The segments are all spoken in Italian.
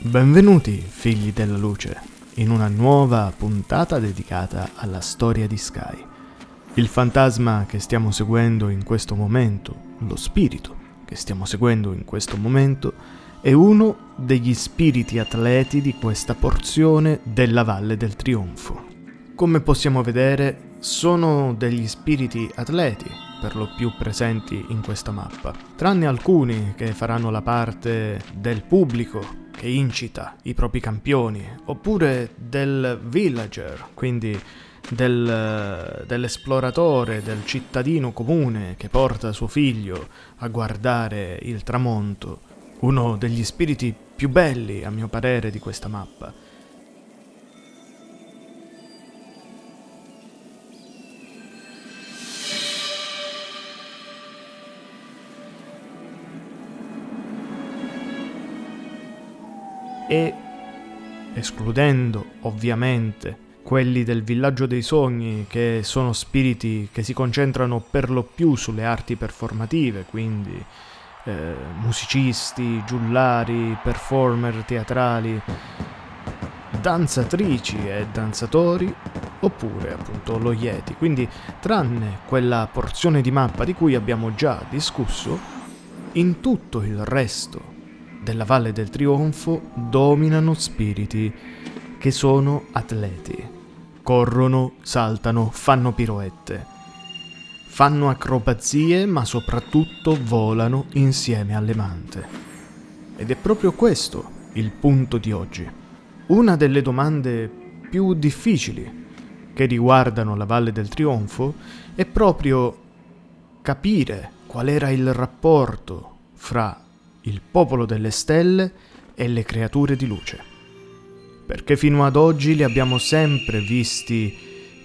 Benvenuti, figli della luce, in una nuova puntata dedicata alla storia di Sky. Il fantasma che stiamo seguendo in questo momento, lo spirito che stiamo seguendo in questo momento, è uno degli spiriti atleti di questa porzione della Valle del Trionfo. Come possiamo vedere, sono degli spiriti atleti, per lo più presenti in questa mappa, tranne alcuni che faranno la parte del pubblico che incita i propri campioni, oppure del villager, quindi dell'esploratore, del cittadino comune che porta suo figlio a guardare il tramonto, uno degli spiriti più belli, a mio parere, di questa mappa. E escludendo ovviamente quelli del villaggio dei sogni, che sono spiriti che si concentrano per lo più sulle arti performative, quindi musicisti, giullari, performer teatrali, danzatrici e danzatori, oppure appunto lo Yeti. Quindi, tranne quella porzione di mappa di cui abbiamo già discusso, in tutto il resto della Valle del Trionfo dominano spiriti che sono atleti. Corrono, saltano, fanno piroette, fanno acrobazie, ma soprattutto volano insieme alle mante. Ed è proprio questo il punto di oggi. Una delle domande più difficili che riguardano la Valle del Trionfo è proprio capire qual era il rapporto fra il popolo delle stelle e le creature di luce, perché fino ad oggi li abbiamo sempre visti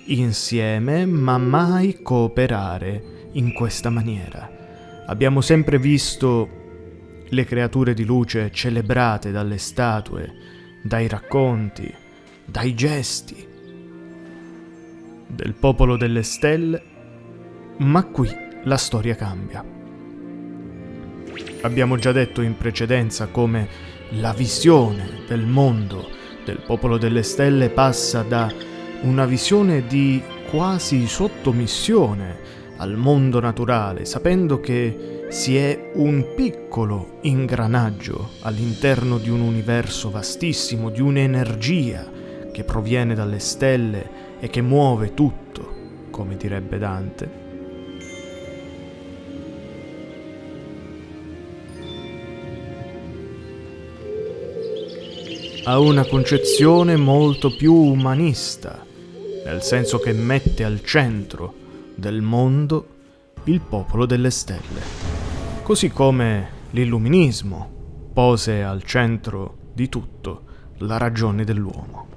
insieme, ma mai cooperare in questa maniera. Abbiamo sempre visto le creature di luce celebrate dalle statue, dai racconti, dai gesti del popolo delle stelle, ma qui la storia cambia. Abbiamo già detto in precedenza come la visione del mondo del popolo delle stelle passa da una visione di quasi sottomissione al mondo naturale, sapendo che si è un piccolo ingranaggio all'interno di un universo vastissimo, di un'energia che proviene dalle stelle e che muove tutto, come direbbe Dante. Ha una concezione molto più umanista, nel senso che mette al centro del mondo il popolo delle stelle, così come l'illuminismo pose al centro di tutto la ragione dell'uomo.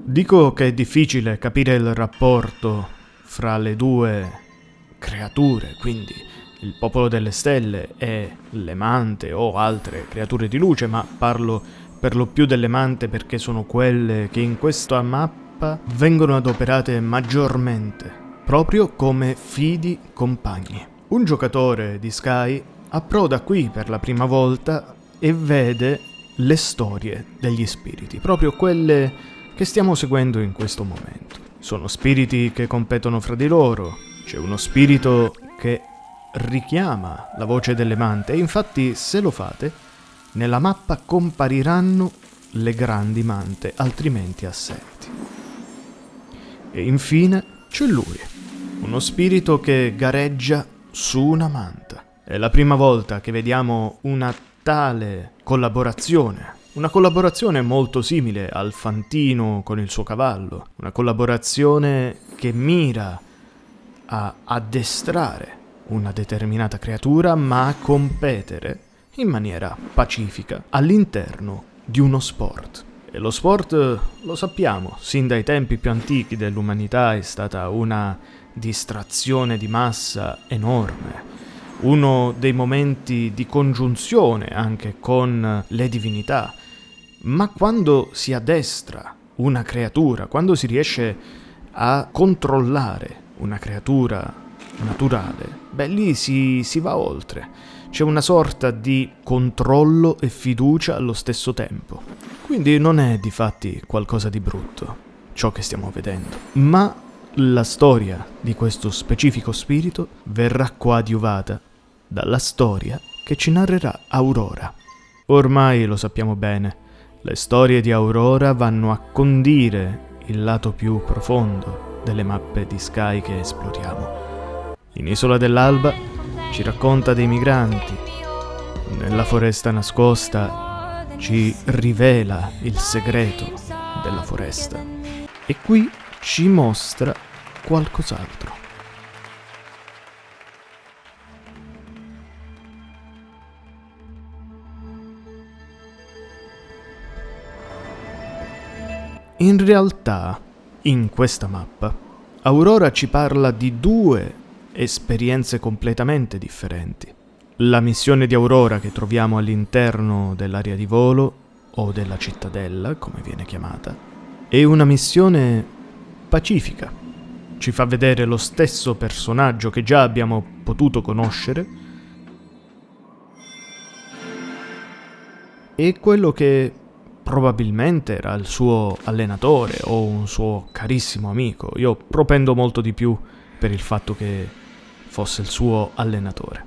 Dico che è difficile capire il rapporto fra le due creature, quindi il popolo delle stelle e le mante o altre creature di luce, ma parlo per lo più delle mante perché sono quelle che in questa mappa vengono adoperate maggiormente, proprio come fidi compagni. Un giocatore di Sky approda qui per la prima volta e vede le storie degli spiriti, proprio quelle che stiamo seguendo in questo momento. Sono spiriti che competono fra di loro, c'è uno spirito che richiama la voce delle mante e infatti, se lo fate, nella mappa compariranno le grandi mante, altrimenti assenti. E infine c'è lui, uno spirito che gareggia su una manta. È la prima volta che vediamo una tale collaborazione. Una collaborazione molto simile al fantino con il suo cavallo, una collaborazione che mira a addestrare una determinata creatura, ma a competere in maniera pacifica all'interno di uno sport. E lo sport, lo sappiamo, sin dai tempi più antichi dell'umanità è stata una distrazione di massa enorme. uno dei momenti di congiunzione anche con le divinità. Ma quando si addestra una creatura, quando si riesce a controllare una creatura naturale, beh, lì si va oltre. C'è una sorta di controllo e fiducia allo stesso tempo. Quindi non è difatti qualcosa di brutto ciò che stiamo vedendo, ma la storia di questo specifico spirito verrà coadiuvata dalla storia che ci narrerà Aurora. Ormai lo sappiamo bene, le storie di Aurora vanno a condire il lato più profondo delle mappe di Sky che esploriamo. In Isola dell'Alba ci racconta dei migranti, nella foresta nascosta ci rivela il segreto della foresta e qui ci mostra qualcos'altro. In realtà, in questa mappa, Aurora ci parla di due esperienze completamente differenti. La missione di Aurora che troviamo all'interno dell'area di volo, o della cittadella, come viene chiamata, è una missione pacifica. Ci fa vedere lo stesso personaggio che già abbiamo potuto conoscere e quello che probabilmente era il suo allenatore o un suo carissimo amico. Io propendo molto di più per il fatto che fosse il suo allenatore,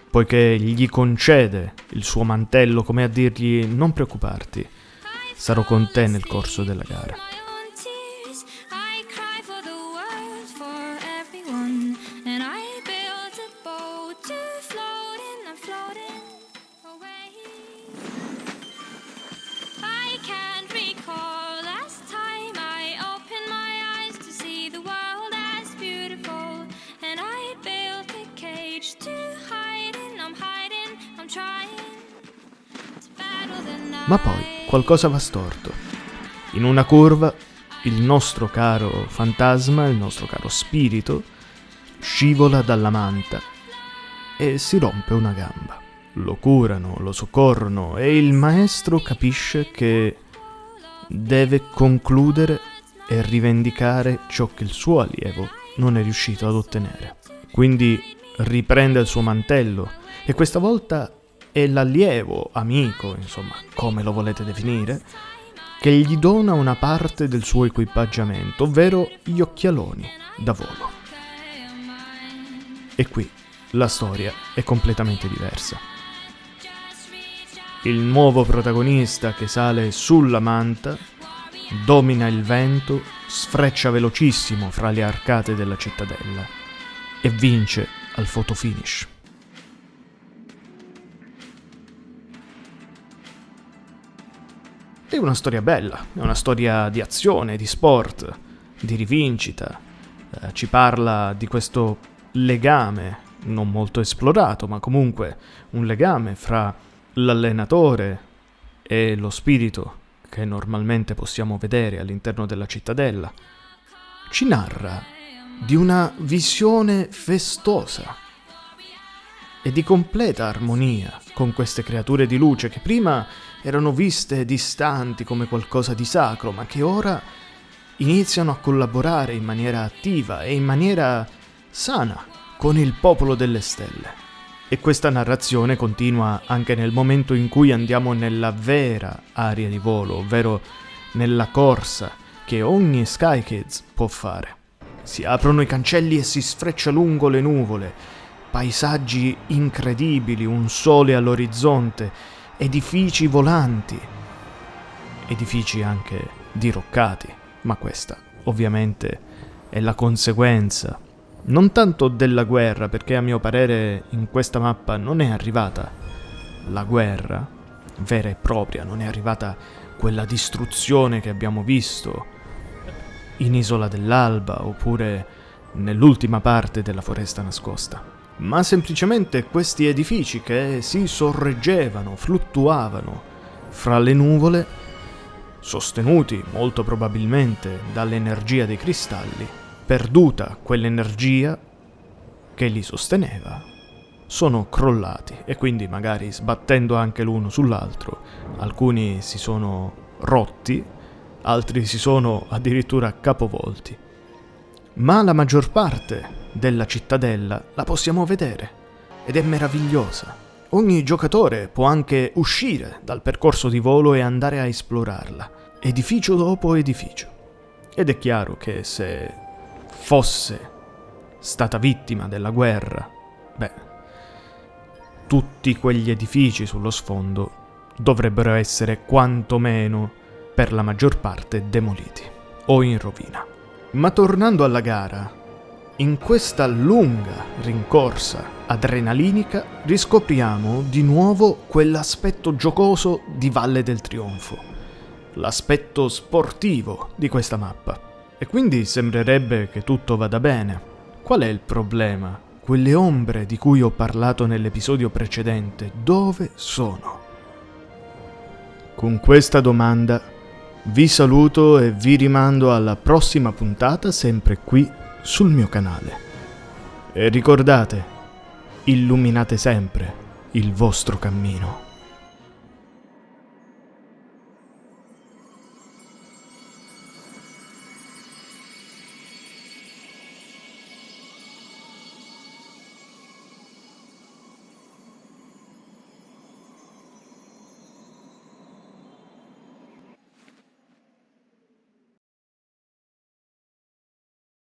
poiché gli concede il suo mantello come a dirgli: non preoccuparti, sarò con te nel corso della gara. Ma poi qualcosa va storto. In una curva il nostro caro fantasma, il nostro caro spirito, scivola dalla manta e si rompe una gamba. Lo curano, lo soccorrono e il maestro capisce che deve concludere e rivendicare ciò che il suo allievo non è riuscito ad ottenere. Quindi riprende il suo mantello e questa volta è l'allievo, amico, insomma, come lo volete definire, che gli dona una parte del suo equipaggiamento, ovvero gli occhialoni da volo. E qui la storia è completamente diversa. Il nuovo protagonista che sale sulla manta, domina il vento, sfreccia velocissimo fra le arcate della cittadella e vince al photo finish. È una storia bella, è una storia di azione, di sport, di rivincita. Ci parla di questo legame, non molto esplorato, ma comunque un legame fra l'allenatore e lo spirito che normalmente possiamo vedere all'interno della cittadella. Ci narra di una visione festosa e di completa armonia con queste creature di luce che prima erano viste distanti come qualcosa di sacro, ma che ora iniziano a collaborare in maniera attiva e in maniera sana con il popolo delle stelle. E questa narrazione continua anche nel momento in cui andiamo nella vera area di volo, ovvero nella corsa che ogni Sky Kids può fare. Si aprono i cancelli e si sfreccia lungo le nuvole, paesaggi incredibili, un sole all'orizzonte, edifici volanti, edifici anche diroccati, ma questa ovviamente è la conseguenza non tanto della guerra, perché a mio parere in questa mappa non è arrivata la guerra vera e propria, non è arrivata quella distruzione che abbiamo visto in Isola dell'Alba oppure nell'ultima parte della Foresta Nascosta, ma semplicemente questi edifici che si sorreggevano, fluttuavano fra le nuvole, sostenuti molto probabilmente dall'energia dei cristalli. Perduta quell'energia, che li sosteneva sono crollati e quindi magari sbattendo anche l'uno sull'altro, alcuni si sono rotti, altri si sono addirittura capovolti. Ma la maggior parte della cittadella la possiamo vedere ed è meravigliosa. Ogni giocatore può anche uscire dal percorso di volo e andare a esplorarla, edificio dopo edificio. Ed è chiaro che se fosse stata vittima della guerra, tutti quegli edifici sullo sfondo dovrebbero essere quantomeno per la maggior parte demoliti o in rovina. Ma tornando alla gara, in questa lunga rincorsa adrenalinica riscopriamo di nuovo quell'aspetto giocoso di Valle del Trionfo, l'aspetto sportivo di questa mappa. E quindi sembrerebbe che tutto vada bene. Qual è il problema? Quelle ombre di cui ho parlato nell'episodio precedente, dove sono? Con questa domanda vi saluto e vi rimando alla prossima puntata, sempre qui sul mio canale. E ricordate, illuminate sempre il vostro cammino.